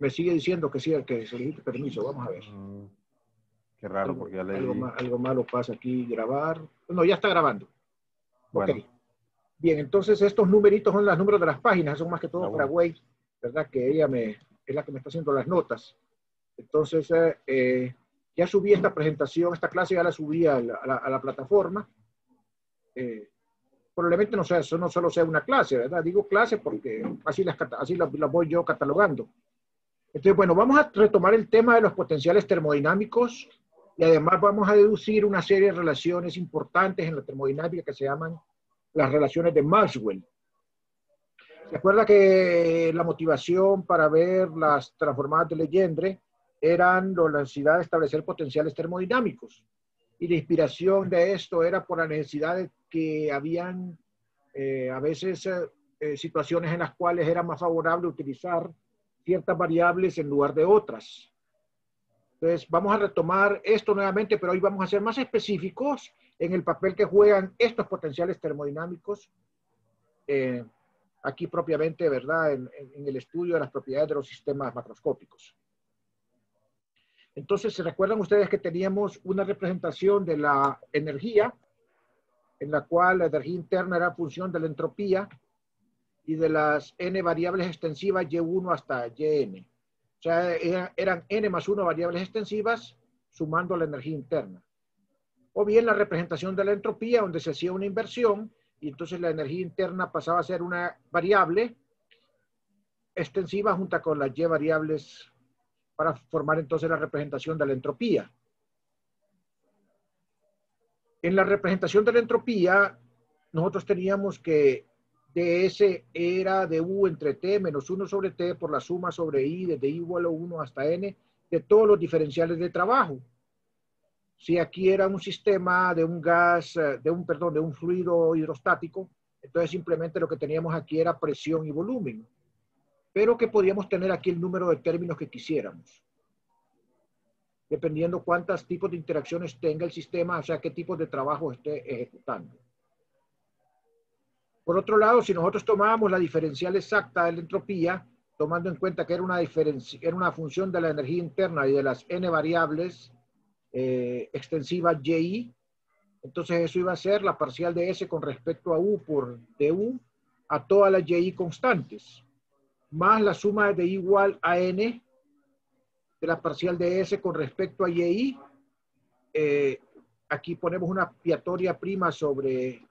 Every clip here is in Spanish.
Me sigue diciendo que sí, que solicite permiso. Vamos a ver. Qué raro, porque ya le di... Algo malo pasa aquí. Grabar. No, ya está grabando. Bueno. Ok. Bien, entonces estos numeritos son los números de las páginas. Son más que todo para Bueno. Way, ¿verdad? Que ella es la que me está haciendo las notas. Entonces, ya subí esta presentación. Esta clase ya la subí a la plataforma. Probablemente no sea, eso no solo sea una clase, ¿verdad? Digo clase porque así las voy yo catalogando. Entonces, bueno, vamos a retomar el tema de los potenciales termodinámicos y además vamos a deducir una serie de relaciones importantes en la termodinámica que se llaman las relaciones de Maxwell. ¿Se acuerda que la motivación para ver las transformadas de Legendre eran la necesidad de establecer potenciales termodinámicos? Y la inspiración de esto era por la necesidad de que habían a veces situaciones en las cuales era más favorable utilizar ciertas variables en lugar de otras. Entonces, vamos a retomar esto nuevamente, pero hoy vamos a ser más específicos en el papel que juegan estos potenciales termodinámicos aquí propiamente, ¿verdad? En el estudio de las propiedades de los sistemas macroscópicos. Entonces, ¿se recuerdan ustedes que teníamos una representación de la energía, en la cual la energía interna era función de la entropía y de las n variables extensivas y1 hasta yn? O sea, eran n más 1 variables extensivas sumando la energía interna. O bien la representación de la entropía, donde se hacía una inversión y entonces la energía interna pasaba a ser una variable extensiva junto con las y variables para formar entonces la representación de la entropía. En la representación de la entropía, nosotros teníamos que ds era de u entre t menos 1 sobre t por la suma sobre i desde i igual a 1 hasta n de todos los diferenciales de trabajo. Si aquí era un sistema de un gas, de un fluido hidrostático, entonces simplemente lo que teníamos aquí era presión y volumen. Pero que podíamos tener aquí el número de términos que quisiéramos, dependiendo cuántos tipos de interacciones tenga el sistema, o sea, qué tipo de trabajo esté ejecutando. Por otro lado, si nosotros tomábamos la diferencial exacta de la entropía, tomando en cuenta que era una función de la energía interna y de las n variables extensivas y, entonces eso iba a ser la parcial de S con respecto a U por du a todas las y constantes, más la suma de igual a n de la parcial de S con respecto a y. Aquí ponemos una piatoria prima sobre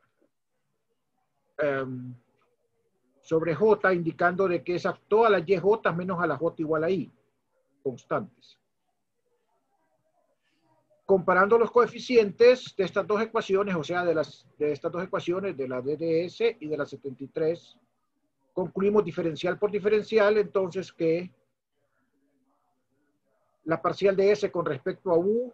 J, indicando de que es a todas las YJ menos a la J igual a I, constantes. Comparando los coeficientes de estas dos ecuaciones, o sea, de estas dos ecuaciones, de la DDS y de la 73, concluimos diferencial por diferencial, entonces que la parcial de S con respecto a U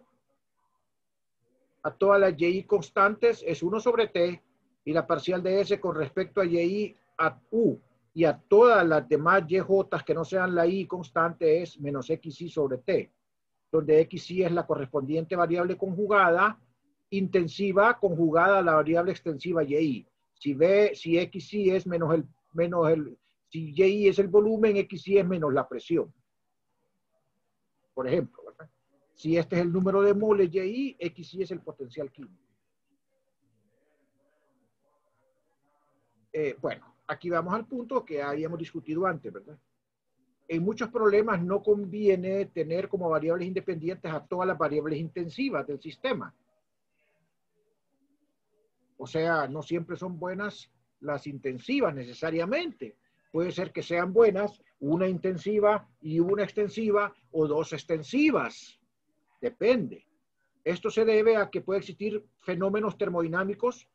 a todas las y constantes es 1 sobre t, y la parcial de S con respecto a y a U y a todas las demás YJ que no sean la I constante es menos xy sobre t, donde xy es la correspondiente variable conjugada, intensiva conjugada a la variable extensiva y. Si xy es si y es el volumen, xy es menos la presión. Por ejemplo, ¿verdad? Si este es el número de moles y, xy es el potencial químico. Bueno, aquí vamos al punto que habíamos discutido antes, ¿verdad? En muchos problemas no conviene tener como variables independientes a todas las variables intensivas del sistema. O sea, no siempre son buenas las intensivas necesariamente. Puede ser que sean buenas una intensiva y una extensiva o dos extensivas. Depende. Esto se debe a que puede existir fenómenos termodinámicos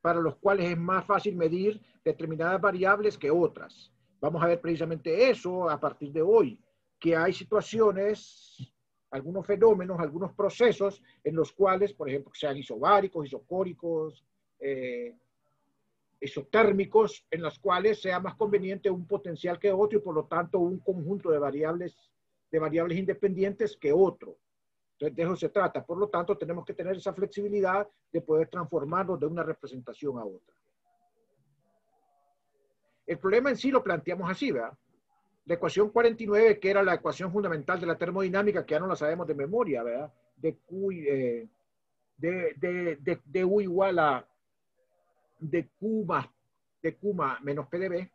para los cuales es más fácil medir determinadas variables que otras. Vamos a ver precisamente eso a partir de hoy, que hay situaciones, algunos fenómenos, algunos procesos en los cuales, por ejemplo, sean isobáricos, isocóricos, isotérmicos, en los cuales sea más conveniente un potencial que otro y por lo tanto un conjunto de variables independientes que otro. Entonces, de eso se trata. Por lo tanto, tenemos que tener esa flexibilidad de poder transformarnos de una representación a otra. El problema en sí lo planteamos así, ¿verdad? la ecuación 49, que era la ecuación fundamental de la termodinámica, que ya no la sabemos de memoria, ¿verdad? De Q, de U igual a de Q menos PdB,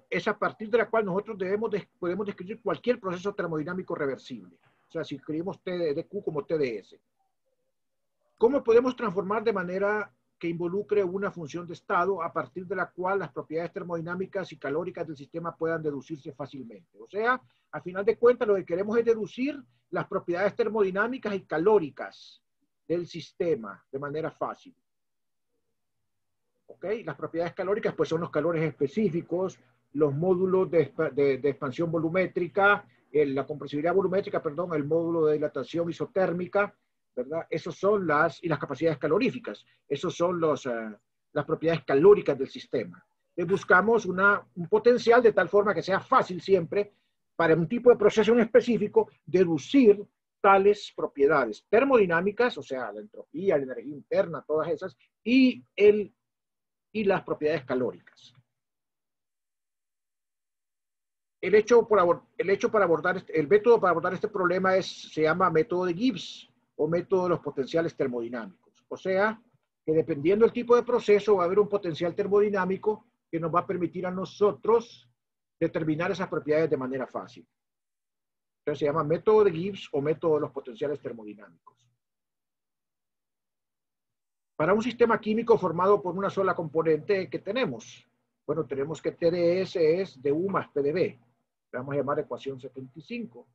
es a partir de la cual nosotros podemos describir cualquier proceso termodinámico reversible. O sea, si escribimos dQ como TdS. ¿Cómo podemos transformar de manera que involucre una función de estado a partir de la cual las propiedades termodinámicas y calóricas del sistema puedan deducirse fácilmente? O sea, al final de cuentas, lo que queremos es deducir las propiedades termodinámicas y calóricas del sistema de manera fácil. ¿Ok? Las propiedades calóricas pues son los calores específicos, los módulos de expansión volumétrica, la compresibilidad volumétrica, perdón, el módulo de dilatación isotérmica, ¿verdad? Esos son y las capacidades caloríficas. Esos son las propiedades calóricas del sistema. Buscamos un potencial de tal forma que sea fácil siempre para un tipo de proceso en específico deducir tales propiedades termodinámicas, o sea, la entropía, la energía interna, todas esas, y las propiedades calóricas. El método para abordar este problema se llama método de Gibbs o método de los potenciales termodinámicos. O sea, que dependiendo del tipo de proceso va a haber un potencial termodinámico que nos va a permitir a nosotros determinar esas propiedades de manera fácil. Entonces se llama método de Gibbs o método de los potenciales termodinámicos. Para un sistema químico formado por una sola componente, ¿qué tenemos? Bueno, tenemos que TdS es dU más PdB. Le vamos a llamar ecuación 75.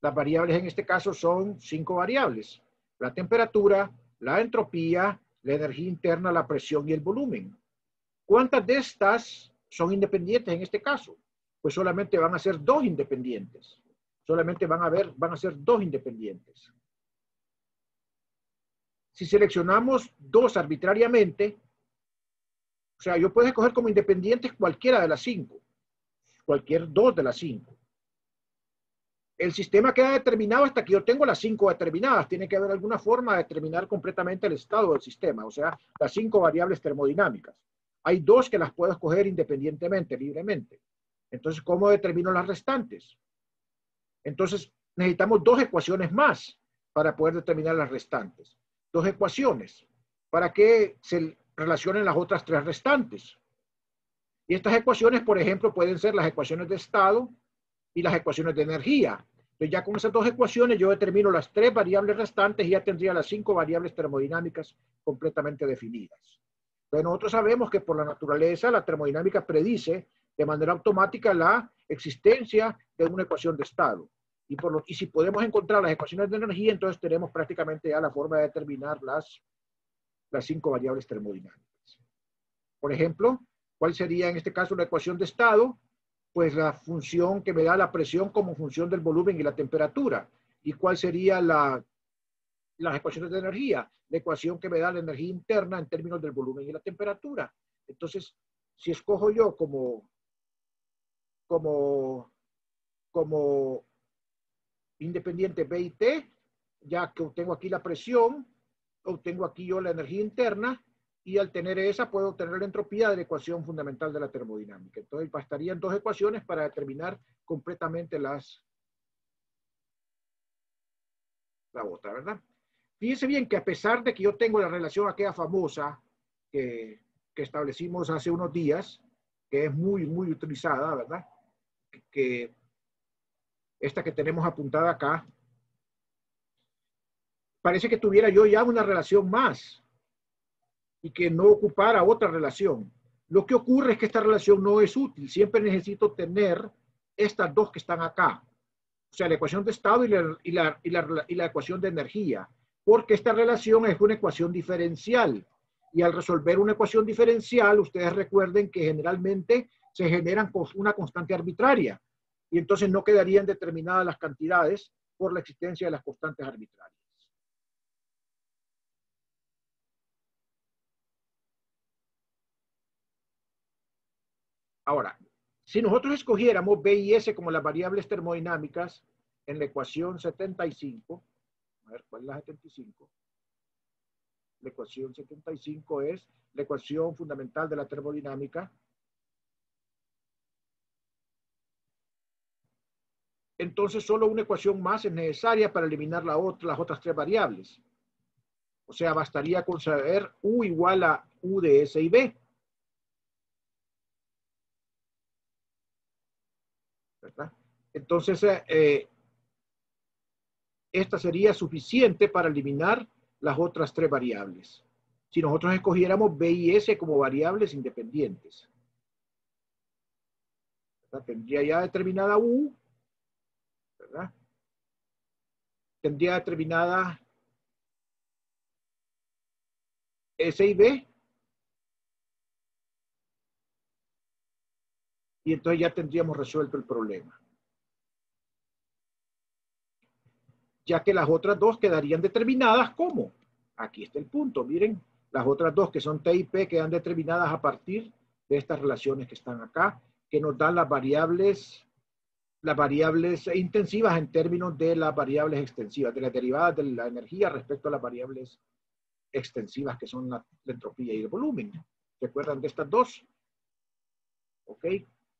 Las variables en este caso son 5 variables. La temperatura, la entropía, la energía interna, la presión y el volumen. ¿Cuántas de estas son independientes en este caso? Pues solamente van a ser 2 independientes. Solamente van a ser 2 independientes. Si seleccionamos 2 arbitrariamente, o sea, yo puedo escoger como independientes cualquiera de las 5, cualquier 2 de las 5. El sistema queda determinado hasta que yo tengo las 5 determinadas. Tiene que haber alguna forma de determinar completamente el estado del sistema, o sea, las 5 variables termodinámicas. Hay 2 que las puedo escoger independientemente, libremente. Entonces, ¿cómo determino las restantes? Entonces, necesitamos 2 ecuaciones más para poder determinar las restantes. 2 ecuaciones para que se relacionen las otras 3 restantes. Y estas ecuaciones, por ejemplo, pueden ser las ecuaciones de estado y las ecuaciones de energía. Entonces ya con esas 2 ecuaciones yo determino las 3 variables restantes y ya tendría las 5 variables termodinámicas completamente definidas. Entonces nosotros sabemos que por la naturaleza la termodinámica predice de manera automática la existencia de una ecuación de estado. Y si podemos encontrar las ecuaciones de energía, entonces tenemos prácticamente ya la forma de determinar las 5 variables termodinámicas. Por ejemplo, ¿cuál sería en este caso la ecuación de estado? Pues la función que me da la presión como función del volumen y la temperatura. ¿Y cuál sería las ecuaciones de energía? La ecuación que me da la energía interna en términos del volumen y la temperatura. Entonces, si escojo yo como independiente B y T, ya que obtengo aquí la presión, obtengo aquí yo la energía interna, y al tener esa puedo obtener la entropía de la ecuación fundamental de la termodinámica. Entonces bastarían 2 ecuaciones para determinar completamente la otra, ¿verdad? Fíjense bien que a pesar de que yo tengo la relación aquella famosa que establecimos hace unos días, que es muy, muy utilizada, ¿verdad? Que esta que tenemos apuntada acá, parece que tuviera yo ya una relación más y que no ocupara otra relación. Lo que ocurre es que esta relación no es útil. Siempre necesito tener estas 2 que están acá. O sea, la ecuación de estado y la ecuación de energía. Porque esta relación es una ecuación diferencial. Y al resolver una ecuación diferencial, ustedes recuerden que generalmente se generan con una constante arbitraria. Y entonces no quedarían determinadas las cantidades por la existencia de las constantes arbitrarias. Ahora, si nosotros escogiéramos B y S como las variables termodinámicas en la ecuación 75, a ver, ¿cuál es la 75? La ecuación 75 es la ecuación fundamental de la termodinámica. Entonces, solo una ecuación más es necesaria para eliminar las otras tres variables. O sea, bastaría con saber U igual a U de S y B. ¿Verdad? Entonces, esta sería suficiente para eliminar las otras tres variables. Si nosotros escogiéramos B y S como variables independientes. ¿Verdad? Tendría ya determinada U, ¿verdad? Tendría determinada S y B. Y entonces ya tendríamos resuelto el problema. Ya que las otras dos quedarían determinadas ¿cómo? Aquí está el punto, miren, las otras dos que son T y P quedan determinadas a partir de estas relaciones que están acá, que nos dan las variables intensivas en términos de las variables extensivas, de las derivadas de la energía respecto a las variables extensivas que son la entropía y el volumen. ¿Se acuerdan de estas dos? ¿Ok?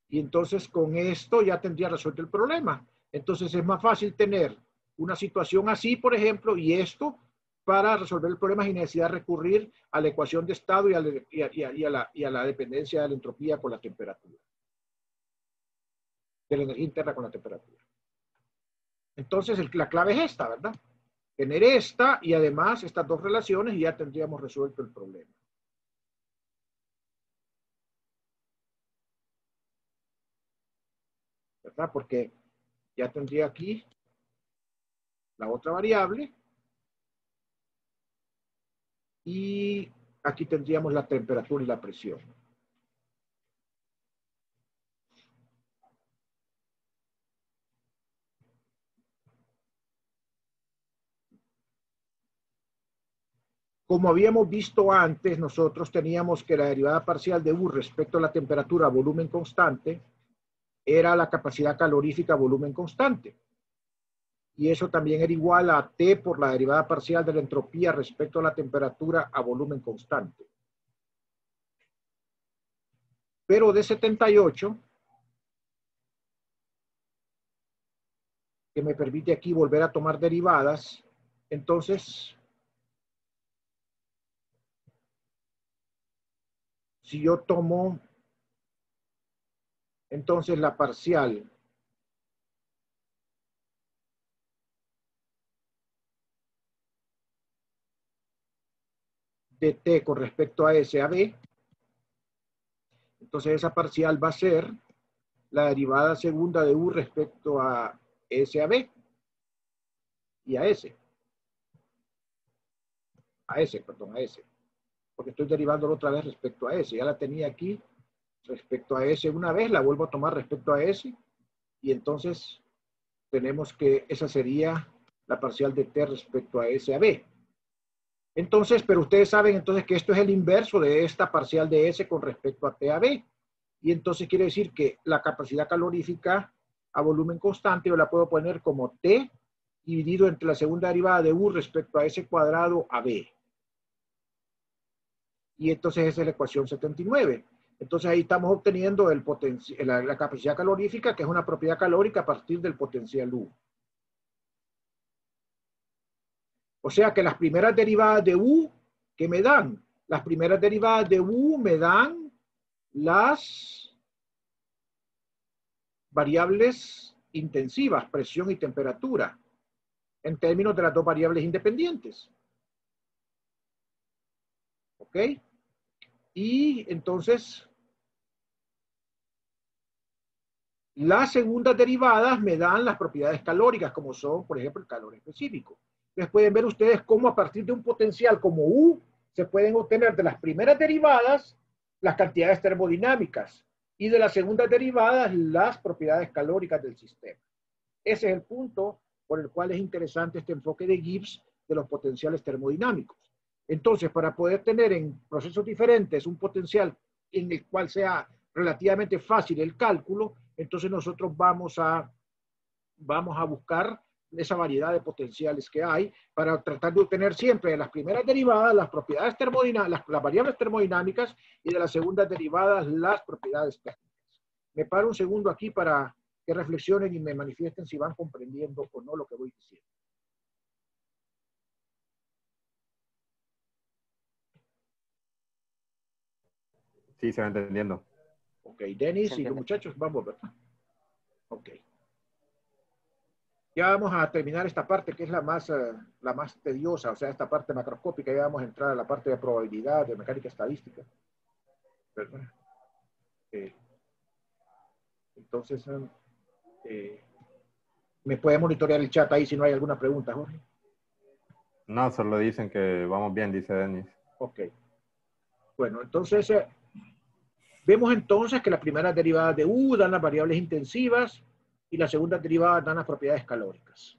Y entonces con esto ya tendría resuelto el problema. Entonces es más fácil tener una situación así, por ejemplo, y esto para resolver el problema sin necesidad de recurrir a la ecuación de estado y a la dependencia de la entropía con la temperatura. De la energía interna con la temperatura. Entonces la clave es esta, ¿verdad? Tener esta y además estas dos relaciones y ya tendríamos resuelto el problema. ¿Verdad? Porque ya tendría aquí la otra variable y aquí tendríamos la temperatura y la presión. Como habíamos visto antes, nosotros teníamos que la derivada parcial de U respecto a la temperatura a volumen constante era la capacidad calorífica a volumen constante. Y eso también era igual a T por la derivada parcial de la entropía respecto a la temperatura a volumen constante. Pero de 78, que me permite aquí volver a tomar derivadas, entonces, si yo tomo, entonces la parcial de T con respecto a S a B, entonces esa parcial va a ser la derivada segunda de U respecto a S a B y a S. A S, porque estoy derivándolo otra vez respecto a S. Ya la tenía aquí respecto a S una vez, la vuelvo a tomar respecto a S y entonces tenemos que esa sería la parcial de T respecto a S a B. Entonces, pero ustedes saben entonces que esto es el inverso de esta parcial de S con respecto a T a B. Y entonces quiere decir que la capacidad calorífica a volumen constante yo la puedo poner como T dividido entre la segunda derivada de U respecto a S cuadrado a B. Y entonces esa es la ecuación 79. Entonces ahí estamos obteniendo la capacidad calorífica, que es una propiedad calórica a partir del potencial U. O sea que las primeras derivadas de U, ¿qué me dan? Las primeras derivadas de U me dan las variables intensivas, presión y temperatura, en términos de las dos variables independientes. ¿Ok? Y entonces, las segundas derivadas me dan las propiedades calóricas, como son, por ejemplo, el calor específico. Entonces pueden ver ustedes cómo a partir de un potencial como U, se pueden obtener de las primeras derivadas las cantidades termodinámicas y de las segundas derivadas las propiedades calóricas del sistema. Ese es el punto por el cual es interesante este enfoque de Gibbs de los potenciales termodinámicos. Entonces, para poder tener en procesos diferentes un potencial en el cual sea relativamente fácil el cálculo, entonces nosotros vamos a buscar esa variedad de potenciales que hay para tratar de obtener siempre de las primeras derivadas las propiedades termodinámicas, las variables termodinámicas y de las segundas derivadas las propiedades técnicas. Me paro un segundo aquí para que reflexionen y me manifiesten si van comprendiendo o no lo que voy diciendo. Sí, se va entendiendo. Ok, Denis y los muchachos, vamos, ¿verdad? Ok. Ya vamos a terminar esta parte que es la más tediosa, o sea, esta parte macroscópica. Ya vamos a entrar a la parte de probabilidad, de mecánica estadística, ¿verdad? Entonces, ¿me puede monitorear el chat ahí si no hay alguna pregunta, Jorge? No, solo dicen que vamos bien, dice Denis. Ok. Bueno, entonces, vemos entonces que las primeras derivadas de U dan las variables intensivas y las segundas derivadas dan las propiedades calóricas.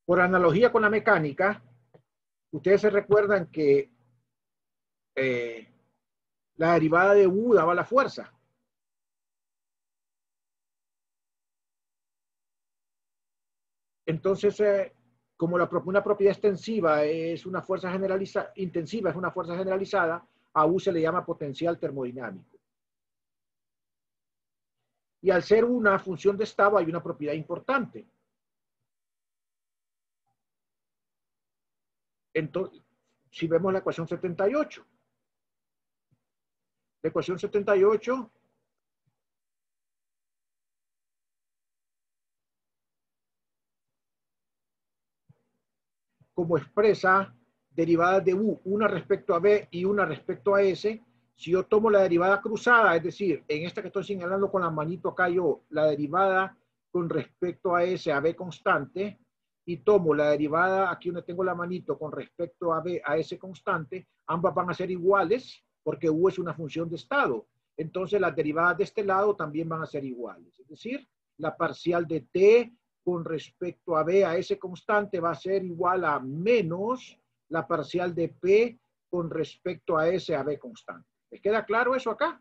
Por analogía con la mecánica, ustedes se recuerdan que la derivada de U daba la fuerza. Entonces, como una propiedad extensiva es una fuerza intensiva, es una fuerza generalizada, a U se le llama potencial termodinámico. Y al ser una función de estado hay una propiedad importante. Entonces, si vemos la ecuación 78, la ecuación 78 como expresa derivadas de U, una respecto a B y una respecto a S. Si yo tomo la derivada cruzada, es decir, en esta que estoy señalando con la manito acá yo, la derivada con respecto a S a B constante, y tomo la derivada aquí donde tengo la manito con respecto a B a S constante, ambas van a ser iguales porque U es una función de estado. Entonces las derivadas de este lado también van a ser iguales. Es decir, la parcial de T con respecto a B a S constante va a ser igual a menos la parcial de P con respecto a S a B constante. ¿Les queda claro eso acá?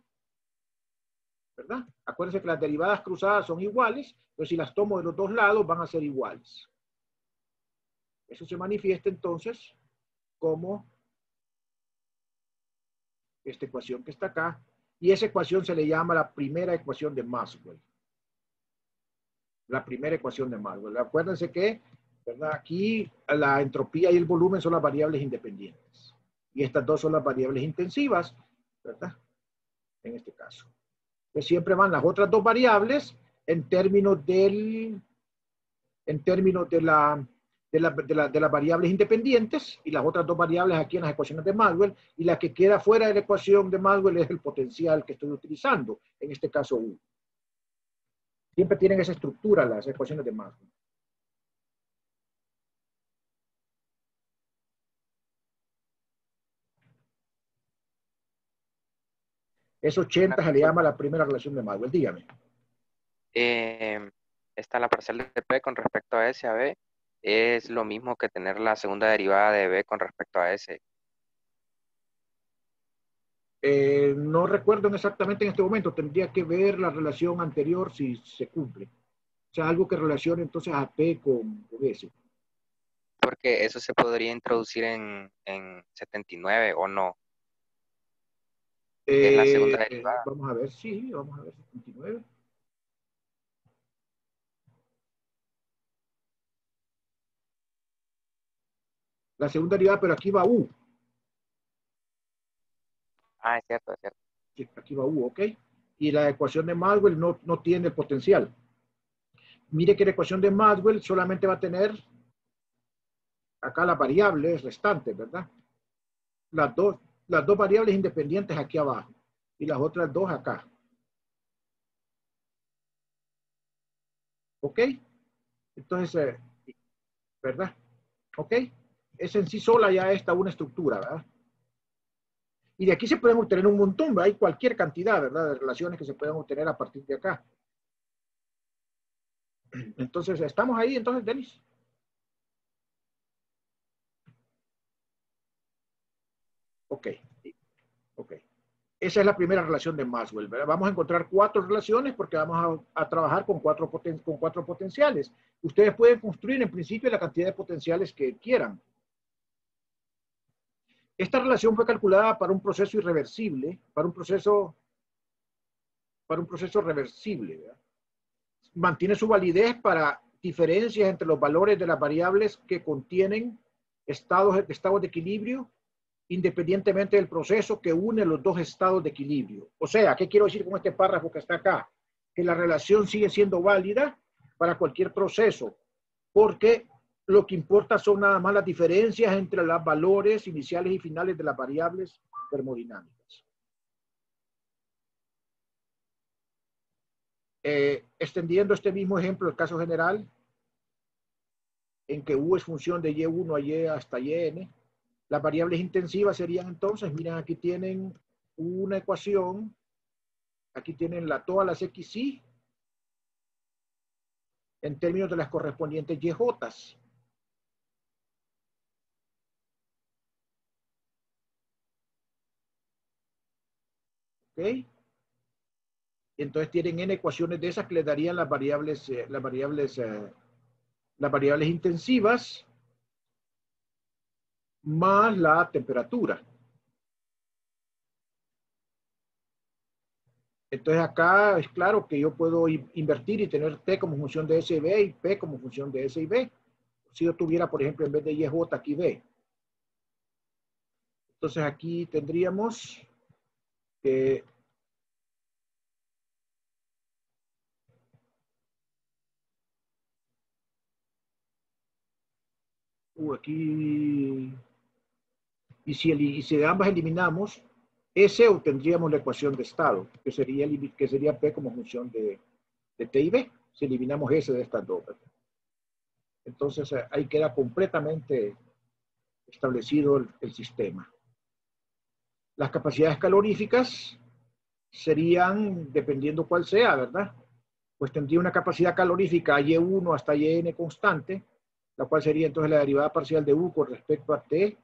¿Verdad? Acuérdense que las derivadas cruzadas son iguales, pero si las tomo de los dos lados van a ser iguales. Eso se manifiesta entonces como esta ecuación que está acá, y esa ecuación se le llama la primera ecuación de Maxwell. La primera ecuación de Maxwell. Acuérdense que, ¿verdad? Aquí la entropía y el volumen son las variables independientes. Y estas dos son las variables intensivas, ¿verdad? En este caso. Pues siempre van las otras dos variables en términos de las variables independientes y las otras dos variables aquí en las ecuaciones de Maxwell, y la que queda fuera de la ecuación de Maxwell es el potencial que estoy utilizando, en este caso U. Siempre tienen esa estructura las ecuaciones de Maxwell. Es 80, se le llama la primera relación de Maxwell. Dígame. Está la parcial de P con respecto a S a B. Es lo mismo que tener la segunda derivada de B con respecto a S. No recuerdo exactamente en este momento. Tendría que ver la relación anterior si se cumple. O sea, algo que relacione entonces a P con S. Porque eso se podría introducir en 79 o no. Es la segunda derivada. Vamos a ver, sí, vamos a ver 79. La segunda derivada, pero aquí va U. Ah, es cierto, es cierto. Sí, aquí va U, ¿ok? Y la ecuación de Maxwell no tiene el potencial. Mire que la ecuación de Maxwell solamente va a tener acá las variables restantes, ¿verdad? Las dos variables independientes aquí abajo y las otras dos acá. ¿Ok? Entonces, ¿verdad? ¿Ok? Es en sí sola ya esta una estructura, ¿verdad? Y de aquí se pueden obtener un montón, ¿verdad? Hay cualquier cantidad, ¿verdad? De relaciones que se pueden obtener a partir de acá. Entonces, ¿estamos ahí entonces, Denis? Ok. Ok. Esa es la primera relación de Maxwell, ¿verdad? Vamos a encontrar 4 relaciones porque vamos a trabajar con cuatro potenciales. Ustedes pueden construir en principio la cantidad de potenciales que quieran. Esta relación fue calculada para un proceso irreversible, para un proceso reversible, ¿verdad? Mantiene su validez para diferencias entre los valores de las variables que contienen estados de equilibrio, independientemente del proceso que une los dos estados de equilibrio. O sea, ¿qué quiero decir con este párrafo que está acá? Que la relación sigue siendo válida para cualquier proceso, porque lo que importa son nada más las diferencias entre los valores iniciales y finales de las variables termodinámicas. Extendiendo este mismo ejemplo, el caso general, en que U es función de Y1 a Y hasta Yn, las variables intensivas serían entonces, miren, aquí tienen una ecuación, aquí tienen todas las XY en términos de las correspondientes YJs. ¿Ok? Entonces tienen n ecuaciones de esas que les darían las variables intensivas más la temperatura. Entonces acá es claro que yo puedo invertir y tener T como función de S y B y P como función de S y B. Si yo tuviera, por ejemplo, en vez de YJ aquí B. Entonces aquí tendríamos que aquí, y si de ambas eliminamos, S obtendríamos la ecuación de estado, que sería P como función de T y B, si eliminamos S de estas dos. Entonces ahí queda completamente establecido el sistema. Las capacidades caloríficas serían, dependiendo cuál sea, ¿verdad? Pues tendría una capacidad calorífica Y1 hasta Yn constante, la cual sería entonces la derivada parcial de U con respecto a T,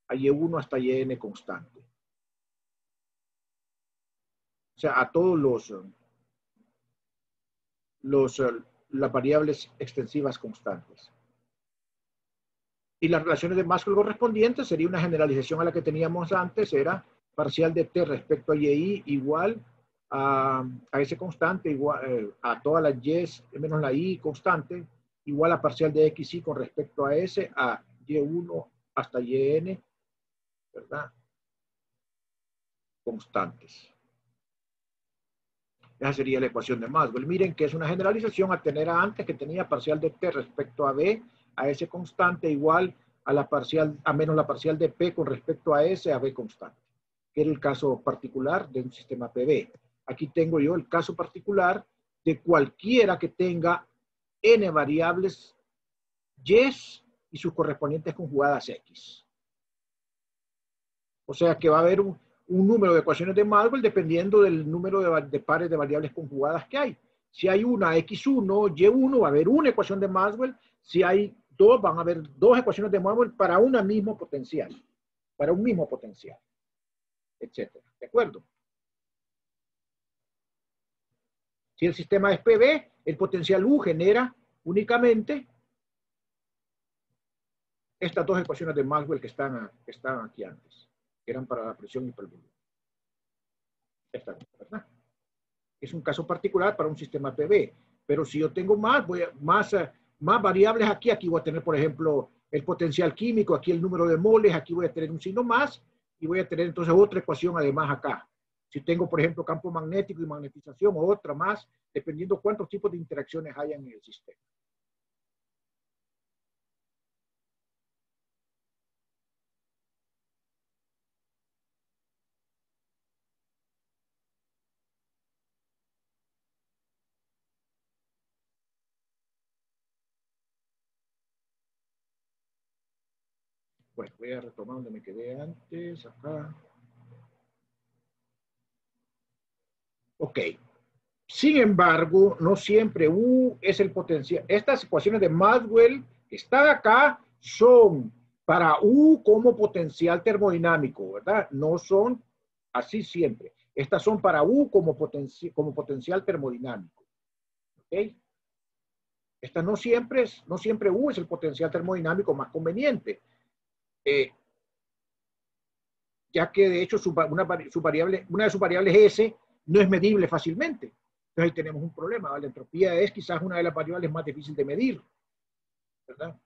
a Y1 hasta Yn constante. O sea, a todos las variables extensivas constantes. Y las relaciones de Maxwell correspondientes sería una generalización a la que teníamos antes, era parcial de T respecto a Y igual a ese constante, igual a todas las Y menos la Y constante, igual a parcial de XY con respecto a S, a Y1 hasta Yn, ¿verdad? Constantes. Esa sería la ecuación de Maxwell. Miren que es una generalización a tener antes que tenía parcial de T respecto a B, a S constante igual a menos la parcial de P con respecto a S a B constante, que era el caso particular de un sistema PB. Aquí tengo yo el caso particular de cualquiera que tenga n variables Y y sus correspondientes conjugadas X. O sea que va a haber un número de ecuaciones de Maxwell dependiendo del número de pares de variables conjugadas que hay. Si hay una X1, Y1, va a haber una ecuación de Maxwell. Si hay dos, van a haber dos ecuaciones de Maxwell para una mismo potencial. Para un mismo potencial. Etcétera. ¿De acuerdo? Si el sistema es PB, el potencial U genera únicamente estas dos ecuaciones de Maxwell que están aquí antes, que eran para la presión y para el volumen. Esta, ¿verdad? Es un caso particular para un sistema PB, pero si yo tengo más variables aquí voy a tener, por ejemplo, el potencial químico, aquí el número de moles, aquí voy a tener un signo más, y voy a tener entonces otra ecuación además acá. Si tengo, por ejemplo, campo magnético y magnetización, o otra más, dependiendo cuántos tipos de interacciones hayan en el sistema. Bueno, voy a retomar donde me quedé antes, acá. Ok. Sin embargo, no siempre U es el potencial. Estas ecuaciones de Maxwell que están acá son para U como potencial termodinámico, ¿verdad? No son Así siempre. Estas son para U como potencial termodinámico. ¿Ok? Esta no siempre U es el potencial termodinámico más conveniente. Ya que de hecho una de sus variables S no es medible fácilmente. Entonces ahí tenemos un problema. La entropía es quizás una de las variables más difíciles de medir, ¿verdad?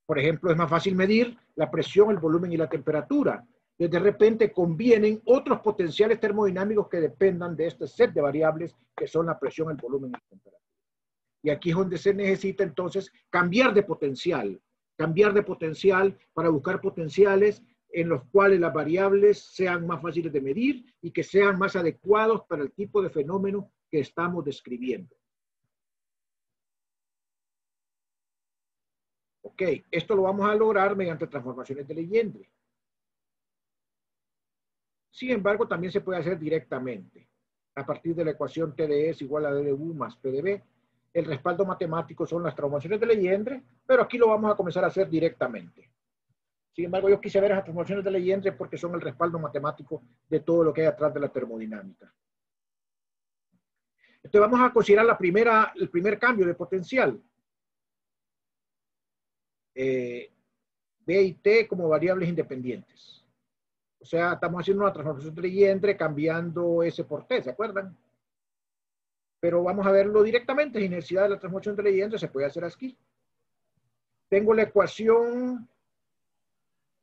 Por ejemplo, es más fácil medir la presión, el volumen y la temperatura. Entonces, de repente convienen otros potenciales termodinámicos que dependan de este set de variables que son la presión, el volumen y la temperatura. Y aquí es donde se necesita entonces cambiar de potencial para buscar potenciales en los cuales las variables sean más fáciles de medir y que sean más adecuados para el tipo de fenómeno que estamos describiendo. Ok, esto lo vamos a lograr mediante transformaciones de Legendre. Sin embargo, también se puede hacer directamente, a partir de la ecuación TdS igual a ddu más PdV. El respaldo matemático son las transformaciones de Legendre, pero aquí lo vamos a comenzar a hacer directamente. Sin embargo, yo quise ver las transformaciones de Legendre porque son el respaldo matemático de todo lo que hay atrás de la termodinámica. Entonces vamos a considerar el primer cambio de potencial. B y T como variables independientes. O sea, estamos haciendo una transformación de Legendre cambiando S por T, ¿se acuerdan? Pero vamos a verlo directamente, sin necesidad de la transformación de Legendre, se puede hacer aquí. Tengo la ecuación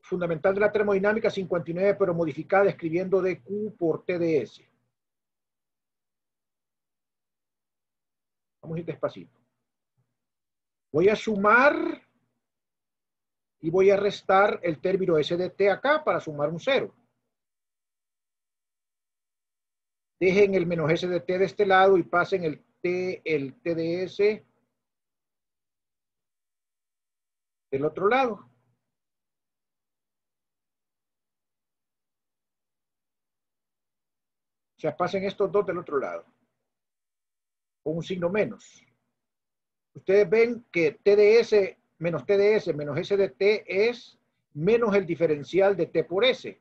fundamental de la termodinámica 59, pero modificada escribiendo dQ por TdS. Vamos a ir despacito. Voy a sumar y voy a restar el término S de T acá para sumar un 0. Dejen el menos S de T de este lado y pasen el TdS del otro lado. O sea, pasen estos dos del otro lado. Con un signo menos. Ustedes ven que TdS menos S de T es menos el diferencial de T por S.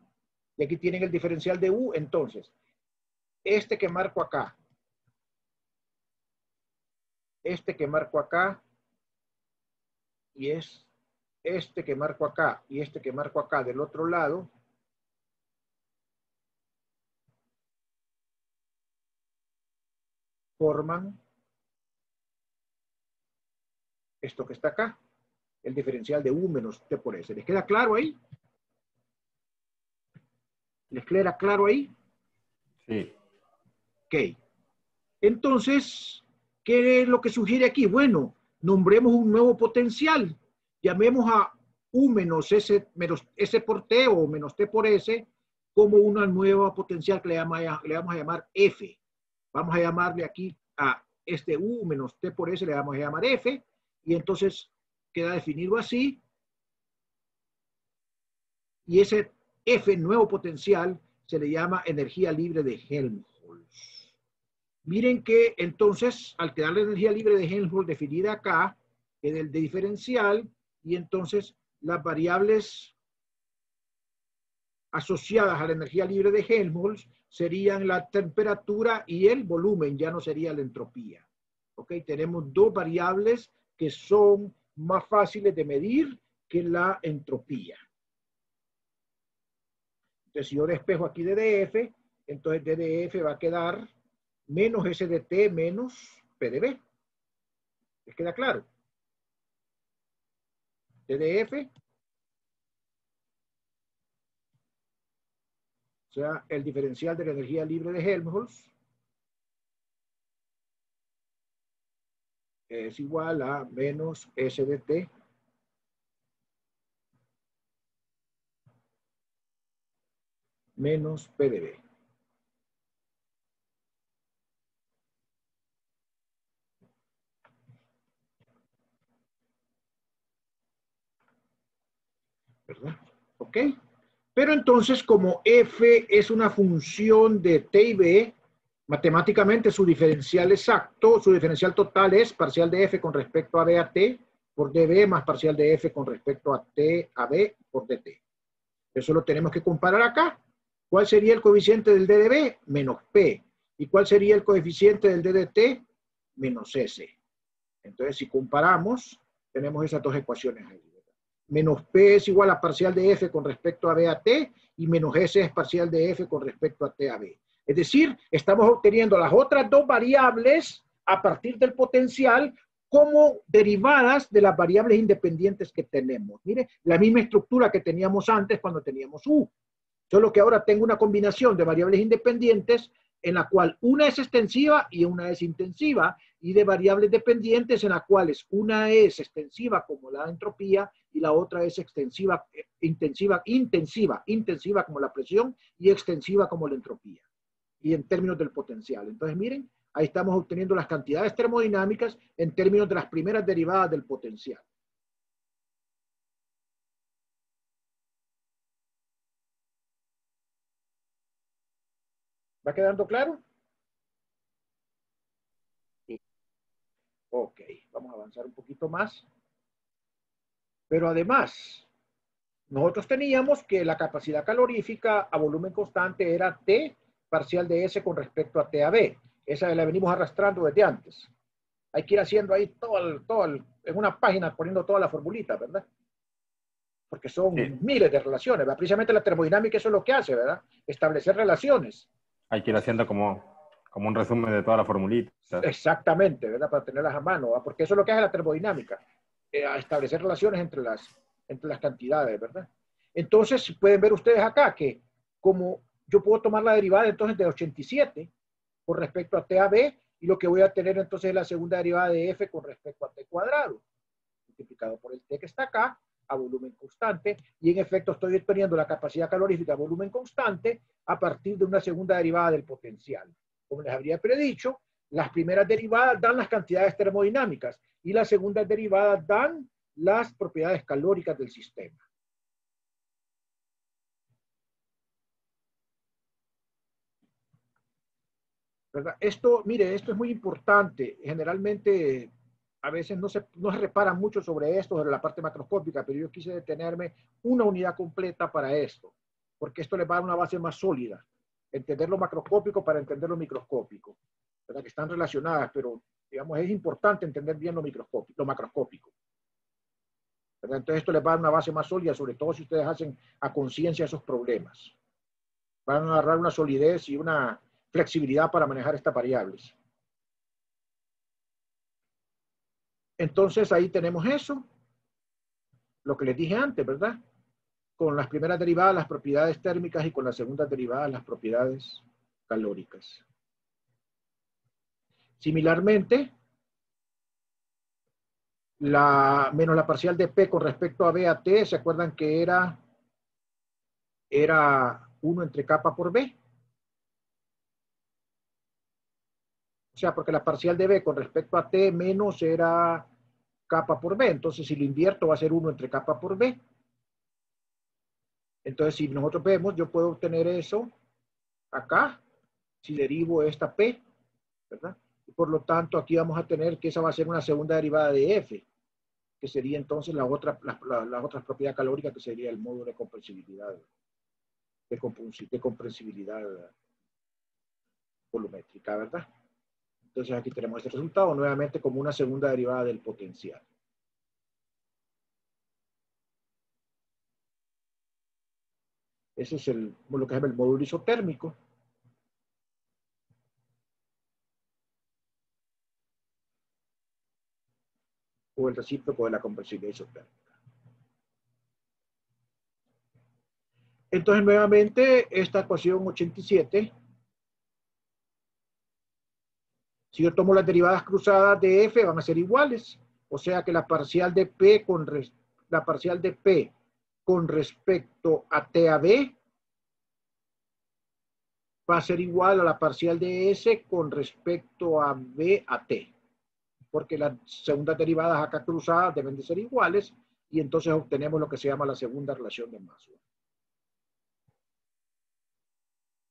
Y aquí tienen el diferencial de U. Entonces, este que marco acá, y es este que marco acá, y este que marco acá del otro lado, forman esto que está acá, el diferencial de U menos T por S. ¿Les queda claro ahí? ¿Les queda claro ahí? Sí. Ok. Entonces, ¿qué es lo que sugiere aquí? Bueno, nombremos un nuevo potencial. Llamemos a U menos S por T o menos T por S como una nueva potencial que le vamos a llamar F. Vamos a llamarle aquí a este U menos T por S, le vamos a llamar F, y entonces queda definido así. Y ese F, nuevo potencial, se le llama energía libre de Helmholtz. Miren que entonces, al quedar la energía libre de Helmholtz definida acá, en el de diferencial, y entonces las variables asociadas a la energía libre de Helmholtz serían la temperatura y el volumen, ya no sería la entropía. ¿Ok? Tenemos dos variables que son más fáciles de medir que la entropía. Entonces, si yo despejo aquí DDF, entonces DDF va a quedar menos S de T menos PdV. ¿Les queda claro? DDF, o sea, el diferencial de la energía libre de Helmholtz, es igual a menos S de T menos PdV. ¿Verdad? ¿Ok? Pero entonces, como F es una función de T y B, matemáticamente su diferencial exacto, su diferencial total es parcial de F con respecto a B a T por dB más parcial de F con respecto a T a B por dt. Eso lo tenemos que comparar acá. ¿Cuál sería el coeficiente del D de B? Menos P. ¿Y cuál sería el coeficiente del D de T? Menos S. Entonces, si comparamos, tenemos esas dos ecuaciones ahí. Menos P es igual a parcial de F con respecto a B a T, y menos S es parcial de F con respecto a T a B. Es decir, estamos obteniendo las otras dos variables a partir del potencial como derivadas de las variables independientes que tenemos. Mire, la misma estructura que teníamos antes cuando teníamos U. Solo que ahora tengo una combinación de variables independientes en la cual una es extensiva y una es intensiva, y de variables dependientes en las cuales una es extensiva como la entropía y la otra es extensiva, intensiva como la presión y extensiva como la entropía, y en términos del potencial. Entonces, miren, ahí estamos obteniendo las cantidades termodinámicas en términos de las primeras derivadas del potencial. ¿Va quedando claro? Sí. Ok, vamos a avanzar un poquito más. Pero además, nosotros teníamos que la capacidad calorífica a volumen constante era T parcial de S con respecto a T a B. Esa la venimos arrastrando desde antes. Hay que ir haciendo ahí en una página poniendo toda la formulita, ¿verdad? Porque son miles de relaciones, ¿verdad? Precisamente la termodinámica eso es lo que hace, ¿verdad? Establecer relaciones. Hay que ir haciendo como un resumen de toda la formulita. Exactamente, ¿verdad? Para tenerlas a mano, ¿verdad? Porque eso es lo que hace la termodinámica, establecer relaciones entre las cantidades, ¿verdad? Entonces, pueden ver ustedes acá que como yo puedo tomar la derivada entonces de 87 con respecto a T a B, y lo que voy a tener entonces es la segunda derivada de F con respecto a T cuadrado, multiplicado por el T que está acá, a volumen constante, y en efecto estoy obteniendo la capacidad calorífica a volumen constante a partir de una segunda derivada del potencial. Como les habría predicho, las primeras derivadas dan las cantidades termodinámicas y las segundas derivadas dan las propiedades calóricas del sistema. ¿Verdad? Esto, mire, esto es muy importante. Generalmente a veces no se repara mucho sobre esto, sobre la parte macroscópica, pero yo quise detenerme una unidad completa para esto, porque esto le va a dar una base más sólida. Entender lo macroscópico para entender lo microscópico, ¿verdad? Que están relacionadas, pero digamos es importante entender bien lo macroscópico. ¿Verdad? Entonces esto les va a dar una base más sólida, sobre todo si ustedes hacen a conciencia esos problemas. Van a agarrar una solidez y una flexibilidad para manejar estas variables. Entonces ahí tenemos eso, lo que les dije antes, ¿verdad? Con las primeras derivadas las propiedades térmicas y con las segundas derivadas las propiedades calóricas. Similarmente, menos la parcial de P con respecto a B a T, ¿se acuerdan que era 1 entre kappa por B? O sea, porque la parcial de B con respecto a T menos era kappa por B. Entonces, si lo invierto, va a ser 1 entre kappa por B. Entonces, si nosotros vemos, yo puedo obtener eso acá, si derivo esta P, ¿verdad? Y por lo tanto, aquí vamos a tener que esa va a ser una segunda derivada de F, que sería entonces la otra propiedad calórica, que sería el módulo de compresibilidad, de compresibilidad volumétrica, ¿verdad? Entonces aquí tenemos este resultado nuevamente como una segunda derivada del potencial. Ese es lo que se llama el módulo isotérmico. O el recíproco de la compresibilidad isotérmica. Entonces nuevamente esta ecuación 87, si yo tomo las derivadas cruzadas de F van a ser iguales, o sea que la parcial de P con respecto a T a B va a ser igual a la parcial de S con respecto a B a T, porque las segundas derivadas acá cruzadas deben de ser iguales, y entonces obtenemos lo que se llama la segunda relación de Maxwell.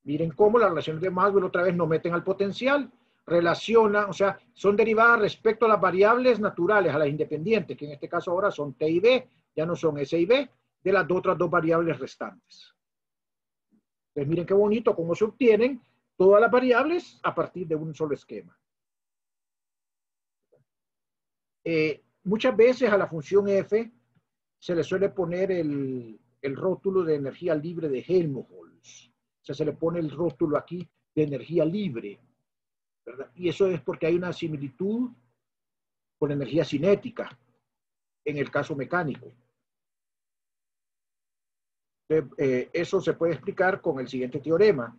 Miren cómo las relaciones de Maxwell otra vez nos meten al potencial, relacionan, o sea, son derivadas respecto a las variables naturales, a las independientes, que en este caso ahora son T y B, ya no son S y B, de las otras dos variables restantes. Entonces, miren qué bonito cómo se obtienen todas las variables a partir de un solo esquema. Muchas veces a la función f se le suele poner el rótulo de energía libre de Helmholtz. O sea, se le pone el rótulo aquí de energía libre, ¿verdad? Y eso es porque hay una similitud con la energía cinética en el caso mecánico. Eso se puede explicar con el siguiente teorema.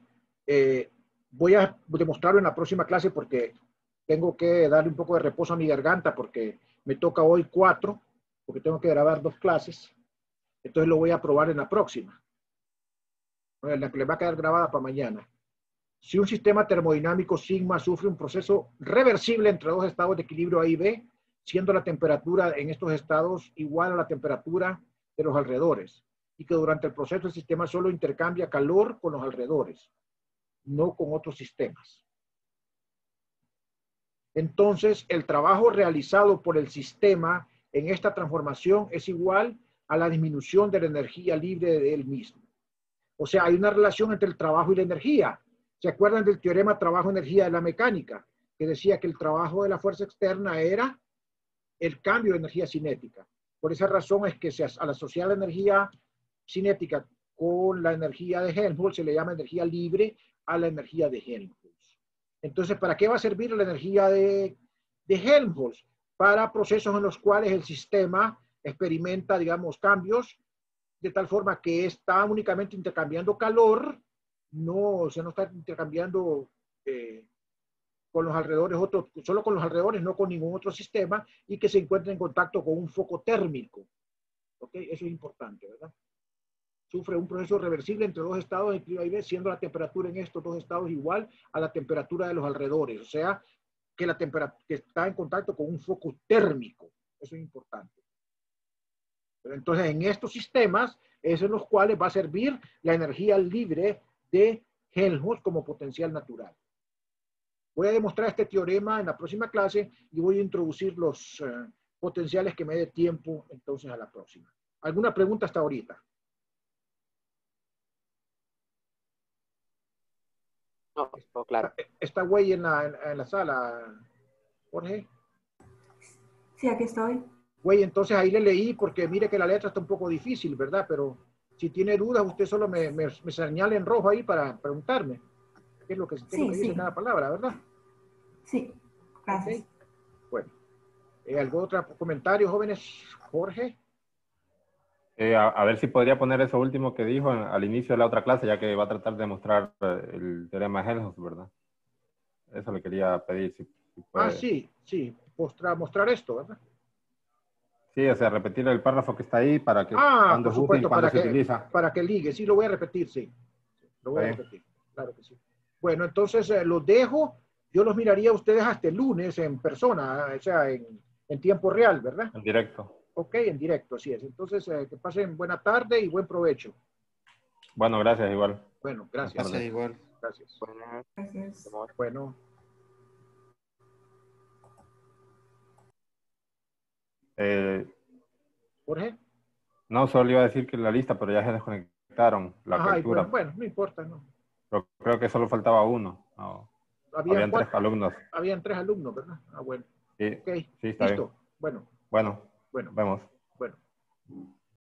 Voy a demostrarlo en la próxima clase porque tengo que darle un poco de reposo a mi garganta porque me toca hoy 4, porque tengo que grabar 2 clases. Entonces lo voy a probar en la próxima. La que le va a quedar grabada para mañana. Si un sistema termodinámico sigma sufre un proceso reversible entre dos estados de equilibrio A y B, siendo la temperatura en estos estados igual a la temperatura de los alrededores, y que durante el proceso el sistema solo intercambia calor con los alrededores, no con otros sistemas. Entonces, el trabajo realizado por el sistema en esta transformación es igual a la disminución de la energía libre de él mismo. O sea, hay una relación entre el trabajo y la energía. ¿Se acuerdan del teorema trabajo-energía de la mecánica? Que decía que el trabajo de la fuerza externa era el cambio de energía cinética. Por esa razón es que al asociar la energía cinética con la energía de Helmholtz se le llama energía libre a la energía de Helmholtz. Entonces, ¿para qué va a servir la energía de Helmholtz? Para procesos en los cuales el sistema experimenta, digamos, cambios de tal forma que está únicamente intercambiando calor, no está intercambiando con los alrededores, solo con los alrededores, no con ningún otro sistema, y que se encuentra en contacto con un foco térmico. ¿Ok? Eso es importante, ¿verdad? Sufre un proceso reversible entre dos estados de equilibrio A y B, siendo la temperatura en estos dos estados igual a la temperatura de los alrededores. O sea, que la temperatura que está en contacto con un foco térmico. Eso es importante. Pero entonces, en estos sistemas es en los cuales va a servir la energía libre de Helmholtz como potencial natural. Voy a demostrar este teorema en la próxima clase y voy a introducir los potenciales que me dé tiempo entonces a la próxima. ¿Alguna pregunta hasta ahorita? No, todo claro. ¿Está güey en la sala, Jorge? Sí, aquí estoy. Güey, entonces ahí le leí porque mire que la letra está un poco difícil, ¿verdad? Pero si tiene dudas, usted solo me señala en rojo ahí para preguntarme qué es lo que, dice cada palabra, ¿verdad? Sí, gracias. Okay. Bueno, ¿algún otro comentario, jóvenes? Jorge. A ver si podría poner eso último que dijo al inicio de la otra clase, ya que va a tratar de mostrar el teorema de Helmholtz, ¿verdad? Eso le quería pedir. Si puede. Sí, mostrar esto, ¿verdad? Sí, o sea, repetir el párrafo que está ahí para que cuando por supuesto, para se utiliza. Para que ligue, sí, lo voy a repetir, sí. Lo voy a repetir, claro que sí. Bueno, entonces los dejo, yo los miraría a ustedes hasta el lunes en persona, o sea, en tiempo real, ¿verdad? En directo. Ok, en directo, así es. Entonces, que pasen buena tarde y buen provecho. Bueno, gracias igual. Bueno, gracias. Gracias igual. Gracias. Gracias. Bueno. Jorge. No, solo iba a decir que la lista, pero ya se desconectaron la captura. Bueno, no importa, no. Pero creo que solo faltaba uno. No. Habían 3 alumnos. Habían 3 alumnos, ¿verdad? Bueno. Sí, okay. Sí, está Listo. Bien. Bueno, vemos. bueno.